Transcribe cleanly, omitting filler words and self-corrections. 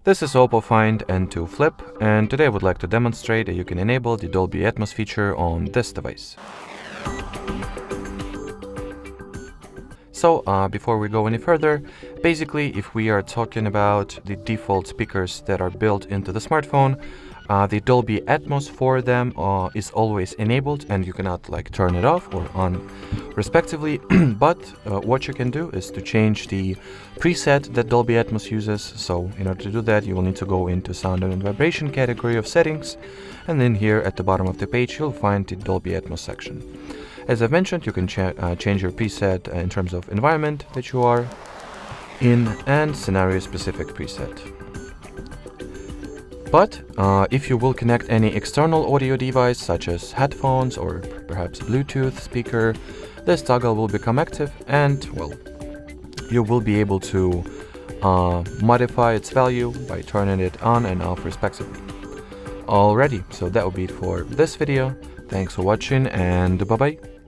This is OPPO Find N2 Flip, and today I would like to demonstrate that you can enable the Dolby Atmos feature on this device. So before we go any further, basically if we are talking about the default speakers that are built into the smartphone, the Dolby Atmos for them is always enabled, and you cannot turn it off or on respectively. But what you can do is to change the preset that Dolby Atmos uses. So in order to do that, you will need to go into sound and vibration category of settings, and then here at the bottom of the page you'll find the Dolby Atmos section. As I've mentioned, you can change your preset in terms of environment that you are in and scenario specific preset. But if you will connect any external audio device such as headphones or perhaps Bluetooth speaker, this toggle will become active, and well, you will be able to modify its value by turning it on and off respectively. Alrighty, so that will be it for this video. Thanks for watching, and bye bye.